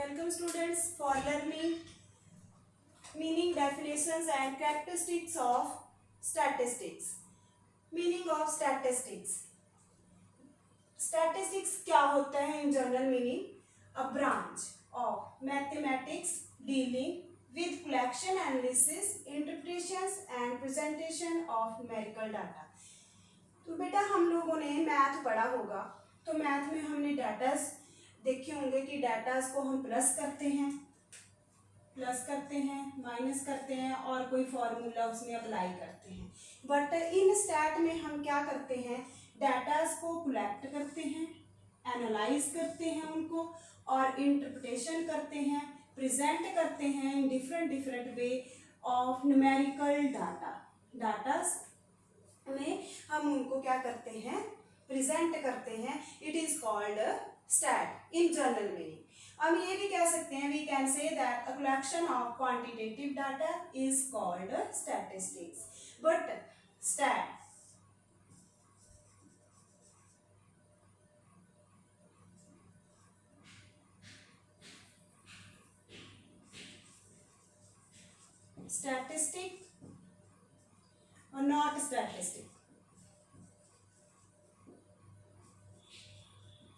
Welcome students for learning meaning, definitions and characteristics of statistics. Meaning of statistics. Statistics क्या होता है in general meaning? A branch of mathematics dealing with collection, analysis, interpretations and presentation of numerical data. तो बेटा हम लोगों ने math पढ़ा होगा, तो मैथ में हमने डाटास देखे होंगे कि डाटास को हम प्लस करते हैं, माइनस करते हैं और कोई फॉर्मूला उसमें अप्लाई करते हैं। बट इन स्टैट में हम क्या करते हैं, डाटास को कलेक्ट करते हैं, एनालाइज करते हैं उनको और इंटरप्रिटेशन करते हैं, प्रेजेंट करते हैं in different way of numerical datas में हम उनको क्या करते हैं, प्रेजेंट करते हैं। It is called stat in general meaning. हम ये भी कह सकते हैं, we can say that a collection of quantitative data is called statistics. But stat statistic और नॉट स्टैटिस्टिक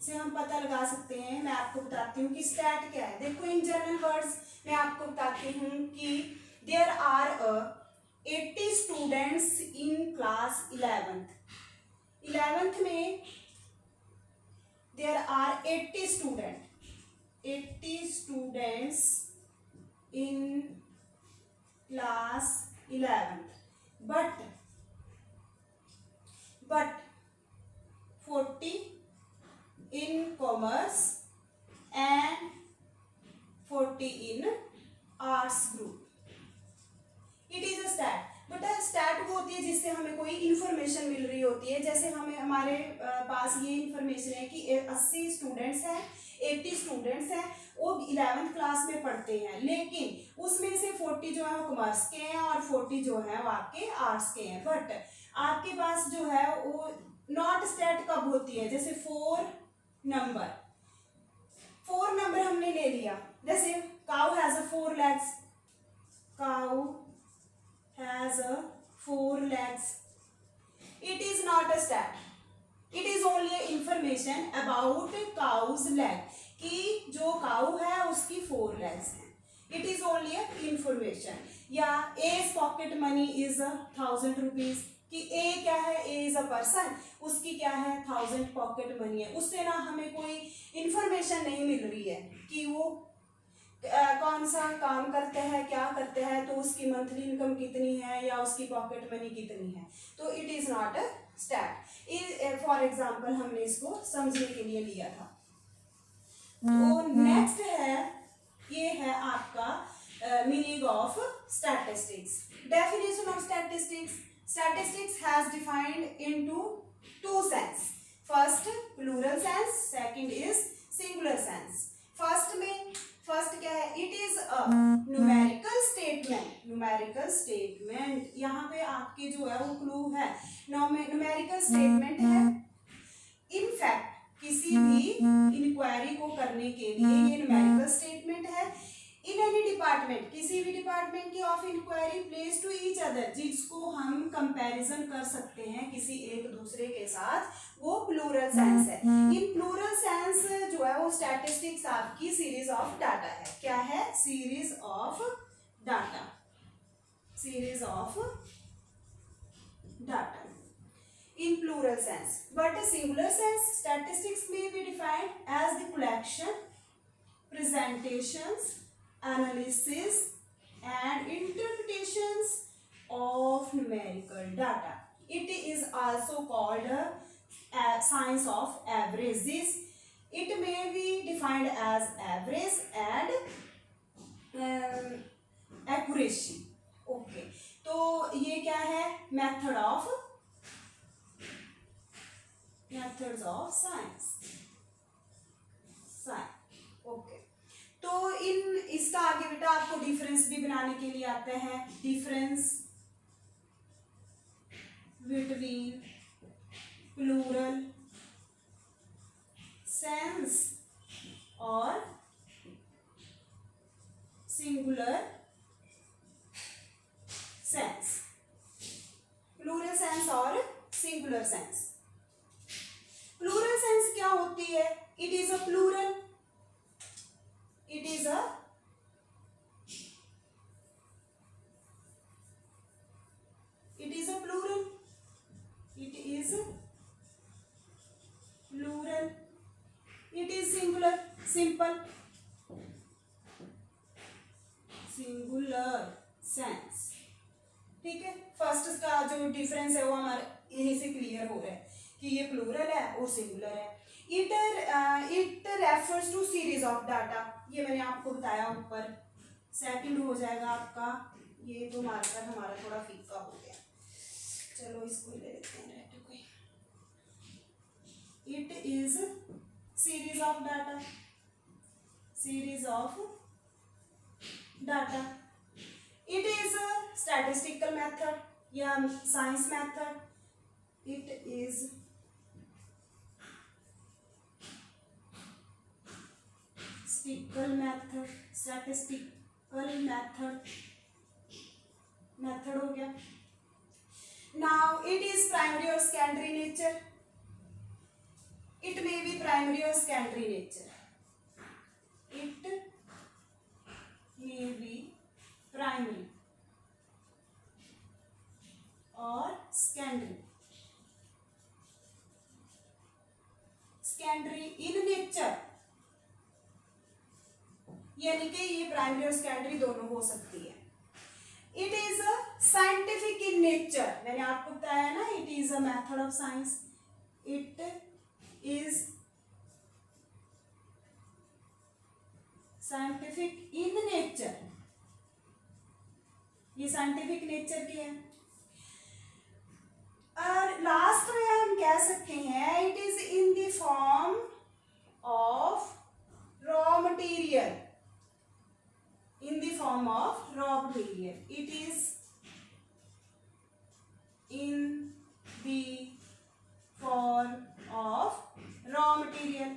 से हम पता लगा सकते हैं। मैं आपको बताती हूँ कि स्टैट क्या है। देखो इन जनरल वर्ड्स मैं आपको बताती हूँ कि there are 80 students in class 11th में there are 80 students in class 11th but 40 in commerce and 40 in arts group. It is a stat. But stat वो होती है जिससे हमें कोई इन्फॉर्मेशन मिल रही होती है। जैसे हमें हमारे पास ये इन्फॉर्मेशन है कि 80 स्टूडेंट्स हैं, 80 स्टूडेंट्स हैं, वो 11th क्लास में पढ़ते हैं, लेकिन उसमें से 40 जो है वो कॉमर्स के हैं और 40 जो है वो आपके आर्ट्स के हैं। बट आपके पास जो है वो नॉट स्टैट कब होती है, जैसे 4 नंबर हमने ले लिया। जैसे cow has a 4 legs, cow has 4 legs. It is not a stat. It is only information about cow's leg. कि जो काउ है उसकी 4 legs हैं. It is only a information. या A's pocket money is 1000 rupees. कि A क्या है, A is a person, उसकी क्या है 1000 pocket money है। उससे ना हमें कोई information नहीं मिल रही है कि वो कौन सा काम करते हैं, क्या करते हैं, तो उसकी मंथली इनकम कितनी है या उसकी पॉकेट मनी कितनी है। तो it is not a stat. For example हमने इसको समझने के लिए लिया था। तो नेक्स्ट है, ये है आपका meaning of statistics. Definition of statistics. Statistics has defined into 2 sense. First plural sense, second is singular sense. First क्या है, it is a numerical statement. यहाँ पे आपके जो है वो क्लू है, न्यूमेरिकल स्टेटमेंट है। इनफैक्ट किसी भी इंक्वायरी को करने के लिए ये न्यूमेरिकल स्टेटमेंट है। इन एनी डिपार्टमेंट, किसी भी डिपार्टमेंट की of inquiry place to each other, जिसको हम कंपैरिजन कर सकते हैं किसी एक दूसरे के साथ, वो प्लूरल सेंस है। इन प्लूरल सेंस जो है वो स्टैटिस्टिक्स आपकी सीरीज ऑफ डाटा है। क्या है, series of data in plural sense. But a singular sense, statistics may be defined as the collection, presentations, analysis and interpretations of numerical data. It is also called a science of averages. It may be defined as average and accuracy. Okay, तो ये क्या है, methods of science. Okay, तो इसका आगे बेटा आपको difference भी बनाने के लिए आता है। डिफरेंस बिटवीन प्लूरल सेंस और सिंगुलर सेंस, प्लूरल सेंस और सिंगुलर सेंस। प्लूरल सेंस क्या होती है? It is a plural, it is a plural, it is plural, it is singular, simple, singular sense। ठीक है, फर्स्ट का जो डिफरेंस है वो हमारे यहीं से क्लियर हो रहा है कि ये प्लूरल है और सिंगुलर है। It refers to series of data, ये मैंने आपको बताया ऊपर। सेकंड हो जाएगा आपका, ये तो मार्कर हमारा थोड़ा फीका हो गया, चलो इसको ले लेते हैं रेड को। It is series of data, series of data. It is statistical method या science method. It is statistical method, statistical method हो गया। Now it is primary or secondary nature. It may be primary or secondary nature. It may be primary or secondary. Secondary in nature, यानी कि ये primary और secondary दोनों हो सकती है। It is a scientific in nature, मैंने आपको बताया ना, it is a method of science. It is scientific in nature, ये साइंटिफिक नेचर की है। और लास्ट में हम कह सकते हैं it is in the form of raw material, in the form of raw material. It is in the form of raw material,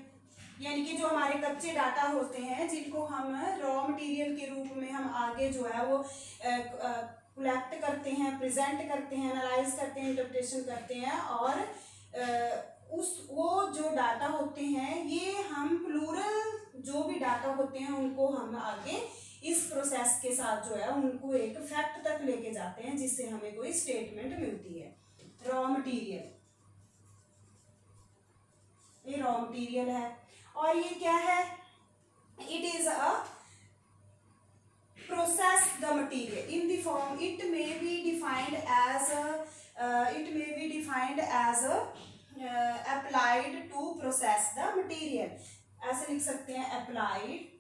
यानी कि जो हमारे कच्चे डाटा होते हैं जिनको हम रॉ मटेरियल के रूप में हम आगे जो है वो कलेक्ट करते हैं, प्रेजेंट करते हैं, एनालाइज करते हैं, इंटरप्रिटेशन करते हैं, और वो जो डाटा होते हैं ये हम प्लूरल जो भी डाटा होते हैं उनको हम आगे इस प्रोसेस के साथ जो है उनको एक फैक्ट तक लेके जाते हैं जिससे हमें कोई स्टेटमेंट मिलती है। रॉ मटेरियल, ये रॉ मटेरियल है। और ये क्या है? It is a process the material in the form, it may be defined as applied to process the material. ऐसे लिख सकते हैं, applied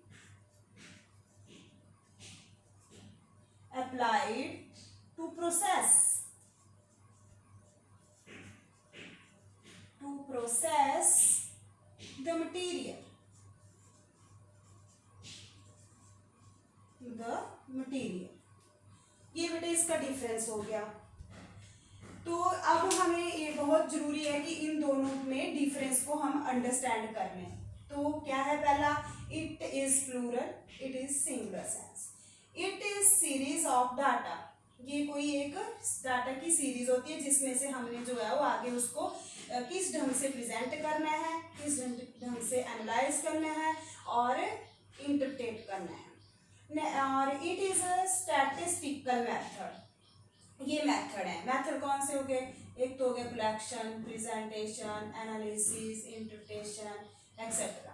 to process the material, ये बेटे इसका डिफरेंस हो गया। तो अब हमें ये बहुत जरूरी है कि इन दोनों में डिफरेंस को हम अंडरस्टैंड कर लें। तो क्या है? पहला, it is plural, it is singular sense. It is series of data, ये कोई एक डाटा की सीरीज होती है जिसमें से हमने जो है वो आगे उसको किस ढंग से प्रेजेंट करना है, किस ढंग से एनालाइज करना है और इंटरप्रेट करना है। और it is a statistical method, ये मेथड है। मेथड कौन से हो गए? एक तो हो गया collection, presentation, analysis, interpretation etcetera.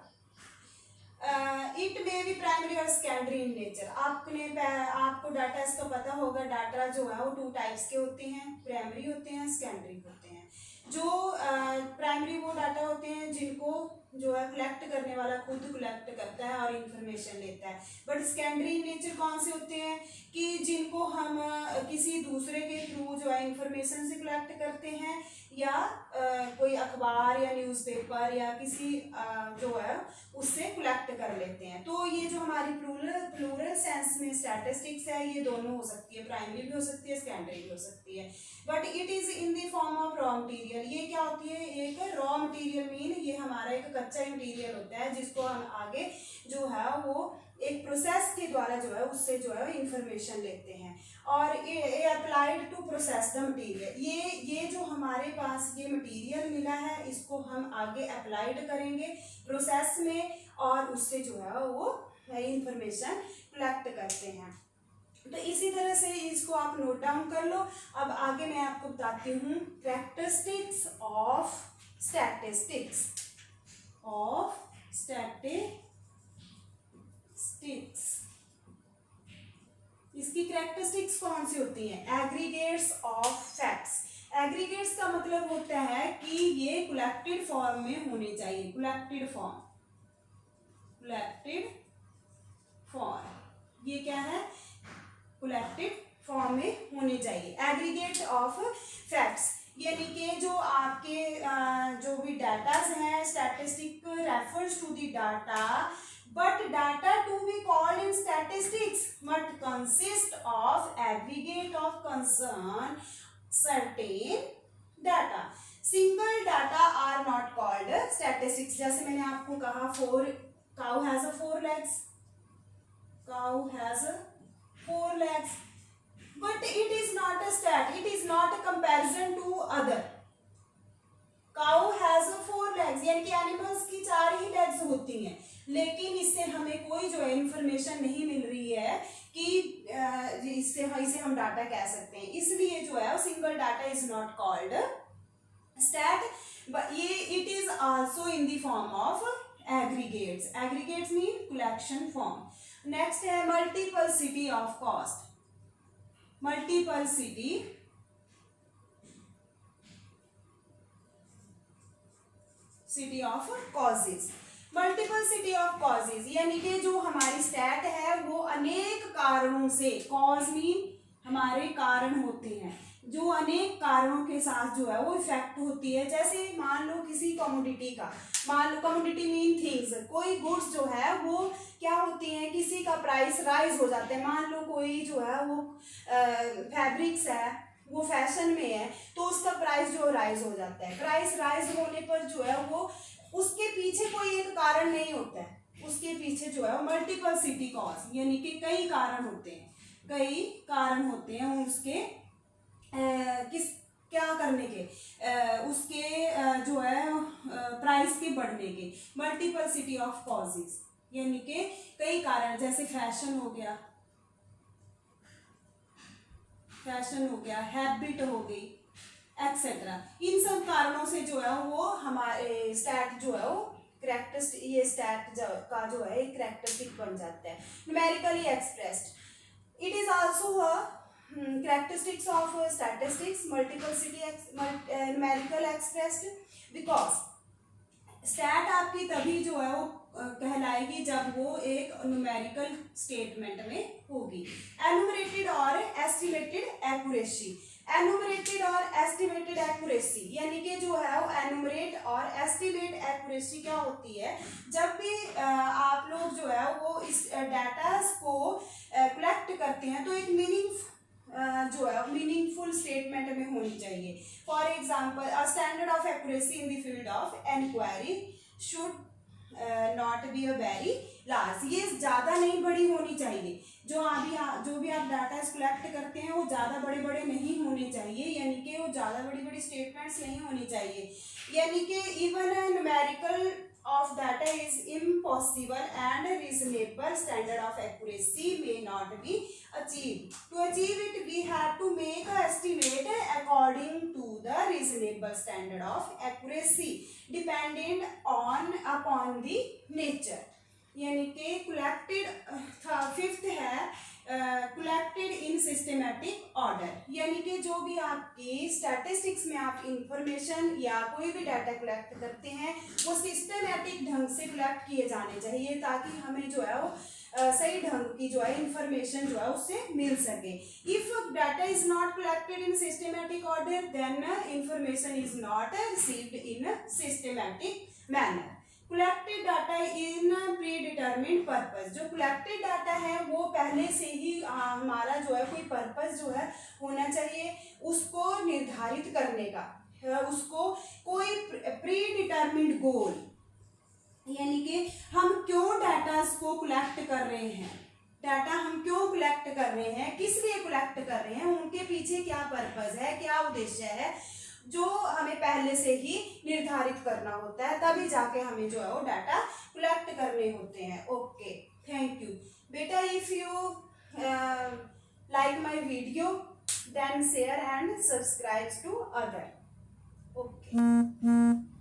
It may be primary और सेकेंडरी इन नेचर। आपको डाटा इसका पता होगा, डाटा जो है वो टू टाइप्स के होते हैं, प्राइमरी होते हैं, सेकेंडरी होते हैं। जो प्राइमरी वो डाटा होते हैं जिनको जो है कलेक्ट करने वाला खुद कलेक्ट करता है और इंफॉर्मेशन लेता है। बट सेकेंडरी नेचर कौन से होते हैं कि जिनको हम किसी दूसरे के थ्रू जो है इंफॉर्मेशन से कलेक्ट करते हैं, या कोई अखबार या न्यूज़पेपर या किसी जो है उससे कलेक्ट कर लेते हैं। तो ये जो हमारी प्लूरल सेंस में स्टैटिस्टिक्स है, ये दोनों हो सकती है, प्राइमरी भी हो सकती है, सेकेंडरी भी हो सकती है। But it is in the form of raw material, ये क्या होती है? एक रॉ मटेरियल मीन ये हमारा एक कच्चा मटेरियल होता है जिसको हम आगे जो है वो एक प्रोसेस के द्वारा जो है उससे जो है इंफॉर्मेशन लेते हैं। और ये applied to process the material, ये जो हमारे पास ये मटेरियल मिला है इसको हम आगे अप्लाइड करेंगे प्रोसेस में और उससे जो है वो इंफॉर्मेशन कलेक्ट करते हैं। तो इसी तरह से इसको आप नोट डाउन कर लो। अब आगे मैं आपको बताती हूँ कैरेक्टरिस्टिक्स ऑफ स्टैटिस्टिक्स इसकी कैरेक्टरिस्टिक्स कौन सी होती हैं? Aggregates of facts. एग्रीगेट्स का मतलब होता है कि ये कलेक्टेड फॉर्म में होने चाहिए। कलेक्टेड फॉर्म ये क्या है? कलेक्टेड फॉर्म में होने चाहिए। एग्रीगेट ऑफ फैक्ट्स यानी कि जो आपके जो भी डाटास हैं, statistic refers to the data but data to be called in statistics must consist of aggregate of concern certain data. Single data are not called statistics. जैसे मैंने आपको कहा cow has a four legs, but it is not a stat, it is not a comparison to other. Cow has 4 legs यानी कि animals की 4 ही legs होती हैं, लेकिन इससे हमें कोई जो है इंफॉर्मेशन नहीं मिल रही है कि इसे हम डाटा कह सकते हैं। इसलिए जो है single data is not called stat, but ये it is also in the form of aggregates mean collection form. Next है multiplicity of cost. Multiplicity of causes यानी कि जो हमारी स्टैट है वो अनेक कारणों से, कॉज मीन हमारे कारण होते हैं, जो अनेक कारणों के साथ जो है वो इफेक्ट होती है। जैसे मान लो किसी कमोडिटी का, मान लो कमोडिटी मीन थिंग्स, कोई गुड्स जो है वो क्या होती हैं, किसी का प्राइस राइज हो जाता है। मान लो कोई जो है वो फैब्रिक्स है, वो फैशन में है, तो उसका प्राइस जो राइज हो जाता है। प्राइस राइज होने पर जो है वो उसके पीछे कोई एक कारण नहीं होता है, उसके पीछे जो है वो मल्टीपलिसिटी कॉज यानी कि कई कारण होते हैं उसके क्या करने के, उसके जो है प्राइस के बढ़ने के। मल्टीपलिसिटी ऑफ कॉजेज यानी कि कई कारण, जैसे फैशन हो गया, हैबिट हो गई, एक्सेट्रा। इन सब कारणों से जो है वो हमारे स्टैट जो है वो कैरेक्टरिस्टिक, ये स्टैट का जो है एक कैरेक्टरिस्टिक बन जाता है। Numerically expressed, it is also a characteristics of statistics, multiplicity numerical expressed, because stat आपकी तभी जो है वो कहलाएगी जब वो एक न्यूमेरिकल स्टेटमेंट में होगी। एनुमरेटेड और एस्टिमेटेड एक्यूरेसी। एनुमरेटेड और एस्टिमेटेड एक्यूरेसी यानी कि जो है वो एनुमरेट और एस्टिमेट एक्यूरेसी क्या होती है, जब भी आप लोग जो है वो इस डाटा को कलेक्ट करते हैं तो एक मीनिंगफुल स्टेटमेंट में होनी चाहिए। For example, a standard of accuracy in the field of inquiry should not be a very large, ये ज़्यादा नहीं बड़ी होनी चाहिए। जो भी आप डाटा कलेक्ट करते हैं वो ज़्यादा बड़े नहीं होने चाहिए, यानी कि वो ज़्यादा बड़ी स्टेटमेंट्स नहीं होनी चाहिए। यानी कि even numerical of data is impossible and reasonable standard of accuracy may not be achieved. To achieve it, we have to make a estimate according to the reasonable standard of accuracy dependent upon the nature. यानी कि collected, fifth है collected in systematic order, यानी कि जो भी आपकी statistics में आप इंफॉर्मेशन या कोई भी डाटा कलेक्ट करते हैं वो सिस्टमेटिक ढंग से कलेक्ट किए जाने चाहिए, ताकि हमें जो है वो सही ढंग की जो है इंफॉर्मेशन जो है उससे मिल सके। If data is not collected in systematic order then information is not received in systematic manner. Collected data in predetermined purpose, जो कलेक्टेड डाटा है वो पहले से ही हमारा जो है कोई पर्पस जो है होना चाहिए उसको निर्धारित करने का, उसको कोई प्री डिटर्मिन्ड गोल यानी कि हम क्यों डाटा को कलेक्ट कर रहे हैं, डाटा हम क्यों कलेक्ट कर रहे हैं, किस लिए कलेक्ट कर रहे हैं, उनके पीछे क्या पर्पस है, क्या उद्देश्य है, जो हमें पहले से ही निर्धारित करना होता है, तभी जाके हमें जो है वो डाटा कलेक्ट करने होते हैं। ओके, थैंक यू बेटा। If you like my video, then share and subscribe to other. Okay.